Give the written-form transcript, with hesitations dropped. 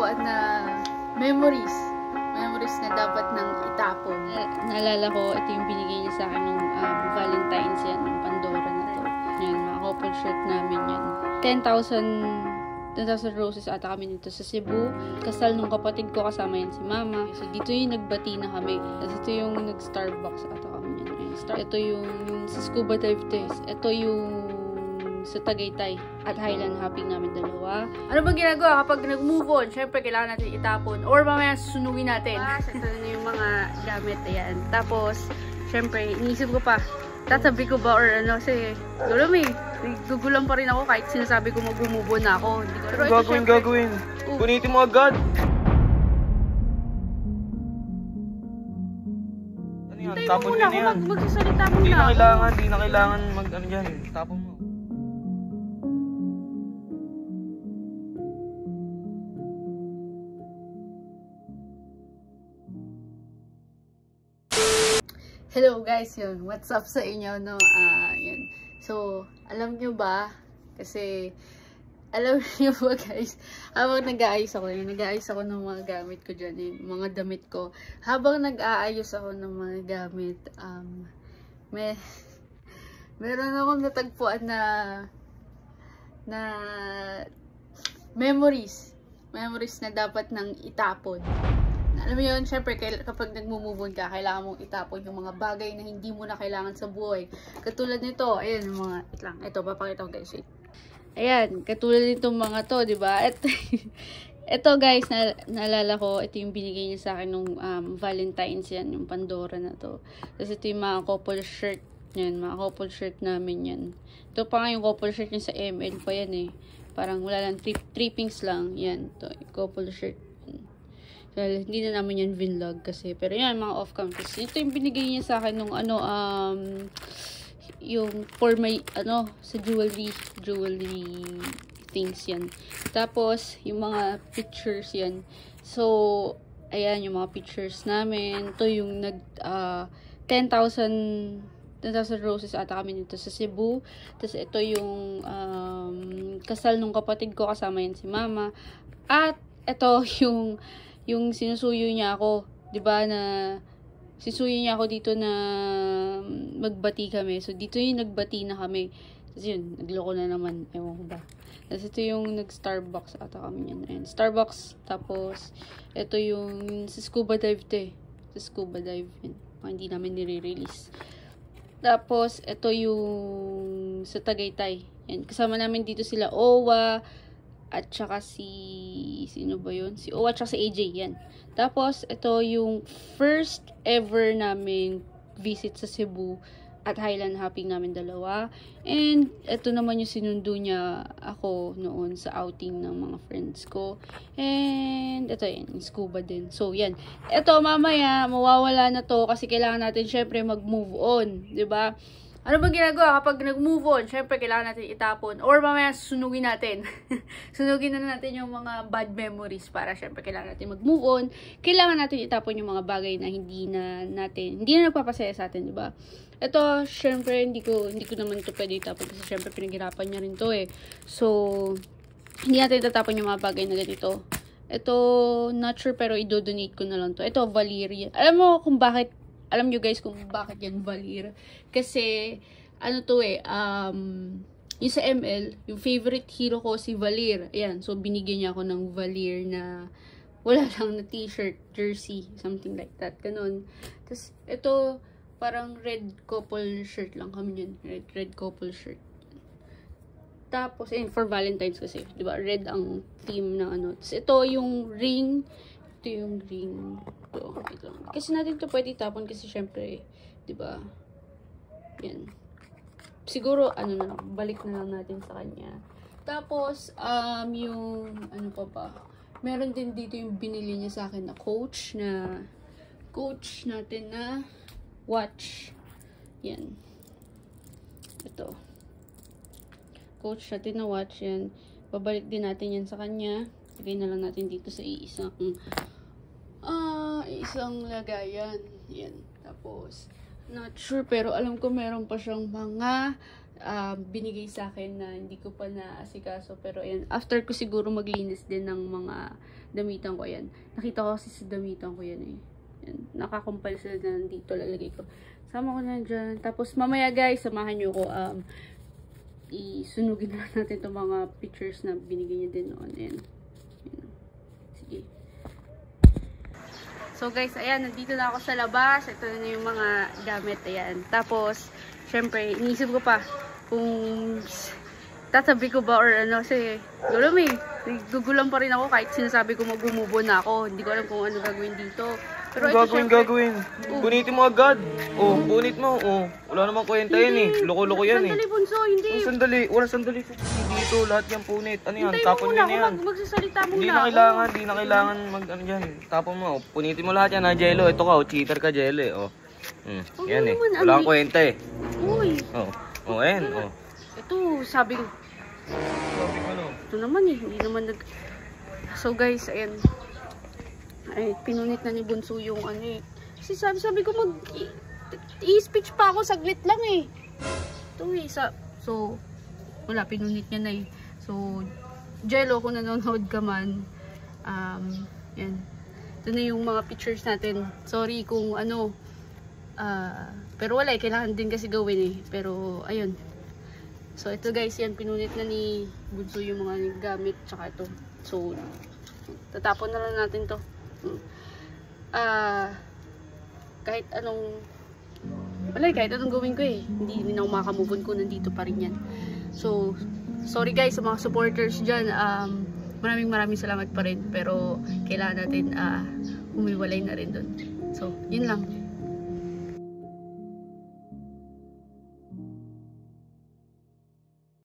natagpuan na memories na dapat nang itapon. Naalala ko, ito yung binigay niya sa akin nung Valentine's yan, ng Pandora na to. Yan, mga couple shirt namin yan. 10,000 roses ata kami nito sa Cebu. Kasal nung kapatid ko, kasama yan si Mama. So, dito yung nagbati na kami. Tapos ito yung nag-Starbucks ata kami yan. Ito yung sa scuba dive test. Ito yung sa Tagaytay at Highland hopping namin dalawa. Ano bang ginagawa kapag nag-move on? Syempre, kailangan natin itapon. Or mamaya susunugin natin. Ito na yung mga gamit. Ayan. Tapos, syempre, iniisip ko pa, tatabi ko ba or ano, kasi gugulang pa rin ako kahit sinasabi ko mag-move on na ako. Pero ito, gagawin. Gunitin mo agad. Ano yan? Tapon muna nyo yan. magsasalita muna Hindi ako. na kailangan mag ano dyan. Tapon mo. Hello guys, yun. What's up sa inyo, no? Yun. So, alam nyo ba? Kasi, alam nyo ba guys, habang nag-aayos ako ng mga gamit ko dyan, yung mga damit ko. Habang nag-aayos ako ng mga gamit, meron akong natagpuan na memories na dapat nang itapon. Alam mo yun, syempre, kapag nag-move on ka, kailangan mong itapon yung mga bagay na hindi mo na kailangan sa buhay. Katulad nito, ayan, yung mga, ito, papakita ko guys. Ayan, katulad nitong mga to, diba? Ito guys, naalala ko, ito yung binigay niya sa akin nung Valentine's yan, yung Pandora na to. Tapos ito yung mga couple shirt yan, mga couple shirt namin yan. Ito pa nga yung couple shirt niya sa ML pa yan eh. Parang wala lang, trippings lang. Yan, ito, couple shirt. Well, hindi na namin yan vinlog kasi. Pero yan, mga off-cam. Ito yung binigay niya sa akin nung yung for my, sa jewelry things yan. Tapos, yung mga pictures yan. So, ayan, yung mga pictures namin. Ito yung 10,000 roses ata kami nito sa Cebu. Tapos, ito yung kasal nung kapatid ko, kasama yan si Mama. At, ito yung sinusuyo niya ako, 'di ba, na sinusuyo niya ako dito na magbati kami. So dito yung nagbati na kami. Tapos yun, nagloko na naman, ewan ko ba. Tapos ito yung nag-Starbucks ata kami yan. Ayan, Starbucks. Tapos ito yung sa scuba dive sa scuba dive. Yan. Hindi namin nire-release. Tapos ito yung sa Tagaytay. Yan, kasama namin dito sila Owa, at saka sino ba yun? Si Owa at saka si AJ, yan. Tapos, ito yung first ever naming visit sa Cebu at Highland hopping namin dalawa. And, ito naman yung sinundo niya ako noon sa outing ng mga friends ko. And, ito yan, yung scuba din. So, yan. Ito, mamaya, mawawala na to kasi kailangan natin syempre mag-move on. 'Di ba? Ano bang ginagawa kapag nag-move on? Syempre, kailangan natin itapon. Or mamaya susunugin natin. Sunugin na natin yung mga bad memories para syempre kailangan natin mag-move on. Kailangan natin itapon yung mga bagay na hindi na nagpapasaya sa atin, di ba? Ito, syempre, hindi ko naman ito pwede itapon kasi syempre pinaghirapan niya rin to eh. So, hindi natin itatapon yung mga bagay na ganito. Ito, not sure pero i-donate ko na lang to. Ito, Valeria. Alam nyo guys kung bakit yan Valir. Kasi, ano to eh, yung sa ML, yung favorite hero ko si Valir. Ayan, so binigyan niya ako ng Valir na wala lang na t-shirt, jersey, something like that. Ganun. Tapos, ito, parang red couple shirt lang kami yun. Red couple shirt. Tapos, ayun, for Valentine's kasi, di ba? Red ang theme ng ano. Tapos, ito yung ring. Ito yung ring. Ito. Kasi natin to pwede tapon kasi syempre, 'di ba? Yan. Siguro ano na lang, balik na lang natin sa kanya. Tapos yung ano pa ba? Meron din dito yung binili niya sa akin na coach natin na watch. Yan. Ito. Coach natin na watch yan. Babalik din natin yan sa kanya. Lagay na lang natin dito sa isang lagayan. Yan. Tapos, not sure, pero alam ko meron pa siyang mga binigay sa akin na hindi ko pa naasikaso. Pero ayan, after ko siguro maglinis din ng mga damitan ko, yan. Nakita ko kasi sa damitan ko yan eh. Yan, nakakumpal sila na nandito, lalagay ko. Sama ko na dyan. Tapos mamaya guys, samahan nyo ko, isunugin na natin itong mga pictures na binigay niya din noon. Ayan. Ayan. Sige. So guys, ayan, nandito na ako sa labas. Ito na yung mga gamit, ayan. Tapos, syempre, iniisip ko pa kung tatabi ko ba or ano, kasi gugulang pa rin ako kahit sinasabi ko mag-move on na ako. Hindi ko alam kung ano gagawin dito. Pero ito, gagawin. Punitin mo agad. Oh, punit mo. Oh, wala namang kwenta yan eh. Loko-loko yan eh. Sandali, Bunso, hindi. Oh, sandali. Wala sandali. Dito, lahat yan punit. Ano yan? Hintayin Tapon mo yan muna yan. ako, magsasalita muna Hindi na kailangan mag ano dyan. Tapon mo. Oh, punitin mo lahat yan ha, Jello. Ito ka, oh, cheater ka, Jello eh. Oh. Yan eh. Wala kang kwenta eh. Uy. Oh, ayan. Oh. Ito, sabi ko. Sabi ko ano? Ito naman eh, hindi naman So guys, ayan. Ay, pinunit na ni Bunso yung ano eh. Kasi sabi ko i-speech pa ako, saglit lang eh. Ito eh, so, wala, pinunit niya na eh. So, Jello, kung nanonood ka man, yan. Ito na yung mga pictures natin. Sorry kung ano, pero wala eh, kailangan din kasi gawin eh. Pero, ayun. So, ito guys, yan, pinunit na ni Bunso yung mga gamit, tsaka ito. So, tatapon na lang natin to. Kahit anong gawin ko eh, hindi na ako makamove on ko, nandito pa rin yan. So, sorry guys sa mga supporters dyan, maraming salamat pa rin, pero kailangan natin humiwalay na rin dun. So, yun lang.